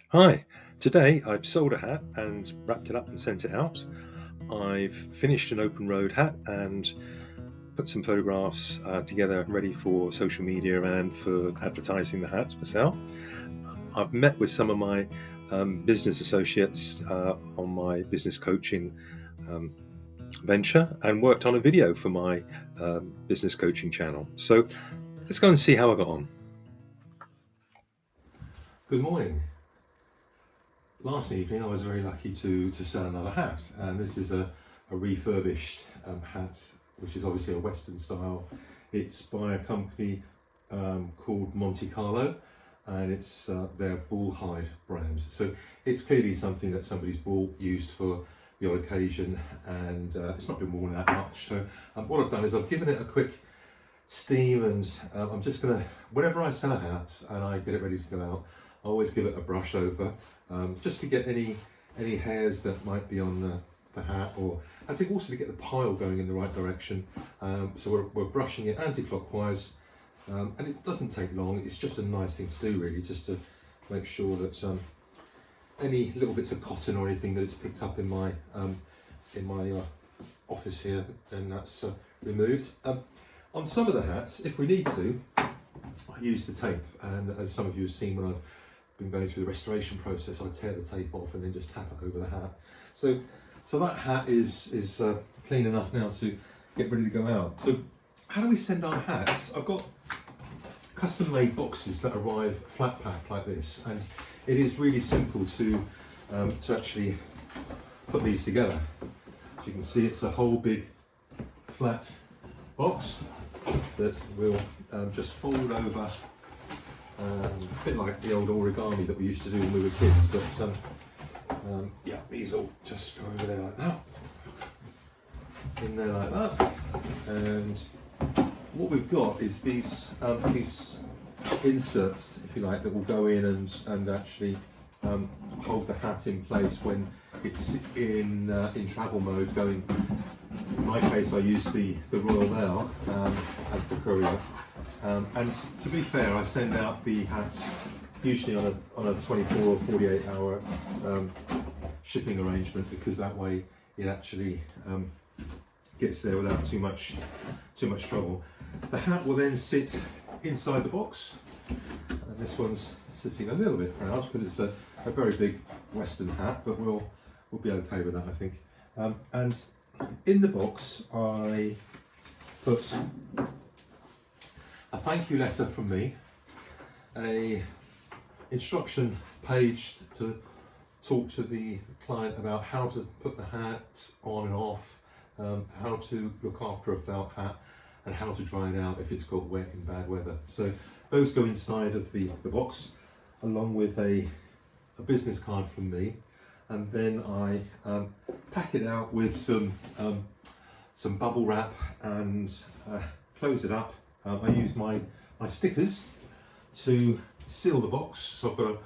Hi, today I've sold a hat and wrapped it up and sent it out. I've finished an open road hat and put some photographs together ready for social media and for advertising the hats for sale. I've met with some of my business associates on my business coaching um, venture and worked on a video for my business coaching channel. So let's go and see how I got on. Good morning. Last evening I was very lucky to sell another hat, and this is a refurbished hat, which is obviously a Western style. It's by a company called Monte Carlo, and it's their bull hide brand. So it's clearly something that somebody's bought, used for the odd occasion, and it's not been worn that much. So what I've done is I've given it a quick steam, and I'm just gonna, whenever I sell a hat and I get it ready to go out, I always give it a brush over, just to get any hairs that might be on the hat, or and to also to get the pile going in the right direction. So we're brushing it anti-clockwise, and it doesn't take long. It's just a nice thing to do, really, just to make sure that any little bits of cotton or anything that it's picked up in my office here, then that's removed. On some of the hats, if we need to, I use the tape, and as some of you have seen when I've been going through the restoration process, I tear the tape off and then just tap it over the hat. So that hat is clean enough now to get ready to go out. So how do we send our hats? I've got custom made boxes that arrive flat packed like this, and it is really simple to actually put these together. As you can see, it's a whole big flat box that will just fold over, a bit like the old origami that we used to do when we were kids, but yeah, these all just go over there like that, in there like that, and what we've got is these inserts, if you like, that will go in and actually hold the hat in place when it's in travel mode going. In my case, I use the Royal Mail as the courier, and to be fair, I send out the hats usually on a 24 or 48 hour shipping arrangement, because that way it actually gets there without too much trouble. The hat will then sit inside the box, and this one's sitting a little bit proud because it's a very big Western hat, but we'll be okay with that, I think. And in the box I put a thank you letter from me, a instruction page to talk to the client about how to put the hat on and off, how to look after a felt hat, and how to dry it out if it's got wet in bad weather. So those go inside of the box, along with a business card from me, and then I pack it out with some bubble wrap and close it up. I use my stickers to seal the box. So I've got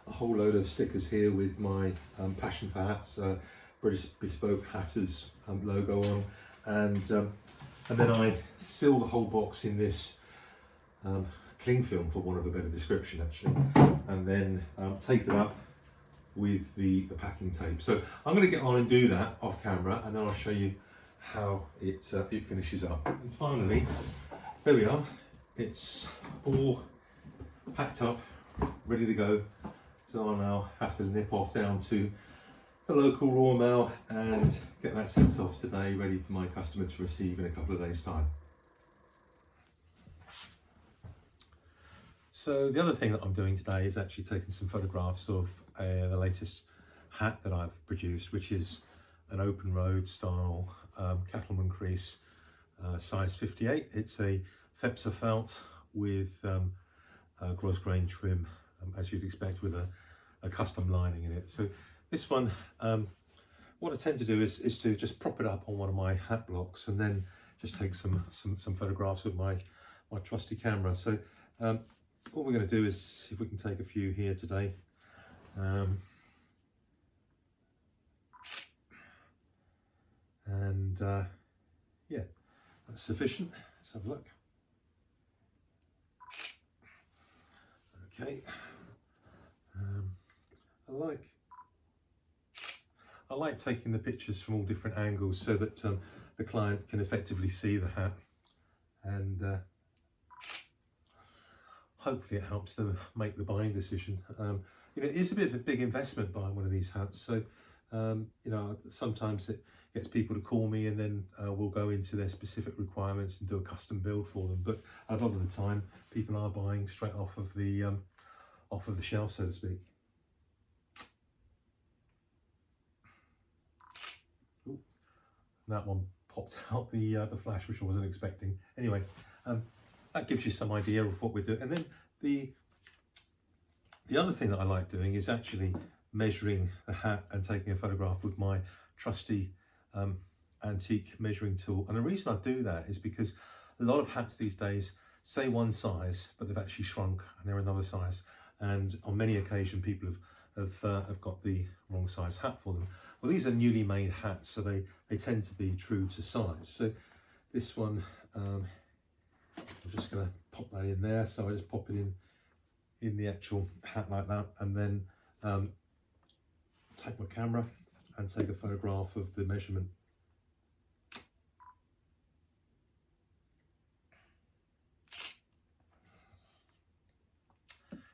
a whole load of stickers here with my Passion for Hats, British Bespoke Hatters logo on, and then I seal the whole box in this cling film, for want of a better description, actually, and then tape it up with the packing tape. So I'm going to get on and do that off camera, and then I'll show you how it finishes up. And finally, there we are. It's all packed up, ready to go. So I'll now have to nip off down to the local Royal Mail and get that sent off today, ready for my customer to receive in a couple of days' time. So the other thing that I'm doing today is actually taking some photographs of the latest hat that I've produced, which is an open road style cattleman crease, size 58. It's a Fepsa felt with gros grain trim, as you'd expect, with a custom lining in it. So this one, what I tend to do is to just prop it up on one of my hat blocks and then just take some photographs with my trusty camera. So what we're going to do is see if we can take a few here today. Yeah, that's sufficient. Let's have a look. Okay. like taking the pictures from all different angles so that the client can effectively see the hat, and hopefully it helps them make the buying decision. You know, it's a bit of a big investment buying one of these hats, so you know, sometimes it gets people to call me, and then we'll go into their specific requirements and do a custom build for them. But a lot of the time, people are buying straight off of the shelf, so to speak. Ooh, that one popped out the flash, which I wasn't expecting. Anyway, that gives you some idea of what we're doing. And then the other thing that I like doing is actually measuring the hat and taking a photograph with my trusty antique measuring tool. And the reason I do that is because a lot of hats these days say one size, but they've actually shrunk and they're another size. And on many occasions, people have got the wrong size hat for them. Well, these are newly made hats, so they tend to be true to size. So this one, I'm just going to pop that in there. So I just pop it in the actual hat like that, and then take my camera and take a photograph of the measurement.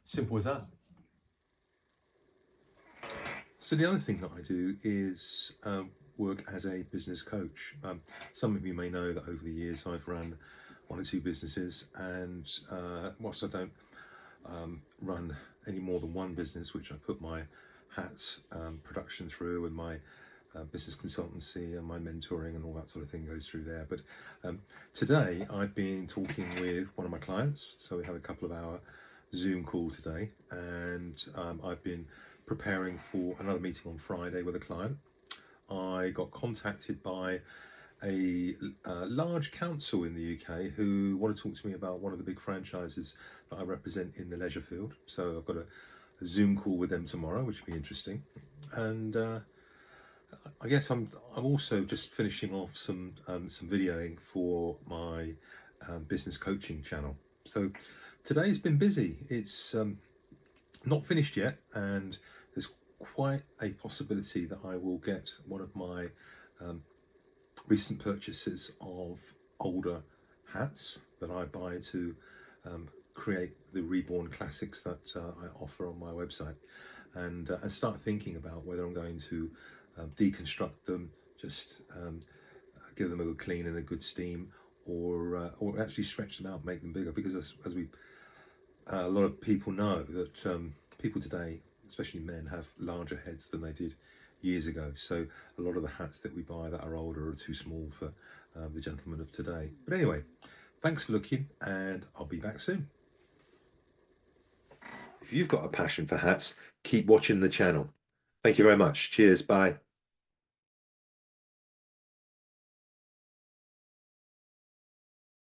Simple as that. So the other thing that I do is work as a business coach. Some of you may know that over the years I've run 1 or 2 businesses, and whilst I don't run any more than one business, which I put my hats production through, and my business consultancy and my mentoring and all that sort of thing goes through there. But today I've been talking with one of my clients, so we had a couple of hour Zoom call today, and I've been preparing for another meeting on Friday with a client. I got contacted by a large council in the UK who want to talk to me about one of the big franchises that I represent in the leisure field. So I've got a Zoom call with them tomorrow, which will be interesting. And I guess I'm also just finishing off some videoing for my business coaching channel. So today's been busy. It's not finished yet, and there's quite a possibility that I will get one of my recent purchases of older hats that I buy to create the reborn classics that I offer on my website, and start thinking about whether I'm going to deconstruct them, just give them a good clean and a good steam, or actually stretch them out, make them bigger, because as we a lot of people know that people today, especially men, have larger heads than they did years ago. So a lot of the hats that we buy that are older are too small for the gentlemen of today. But anyway, thanks for looking, and I'll be back soon. If you've got a passion for hats, keep watching the channel. Thank you very much. Cheers. Bye.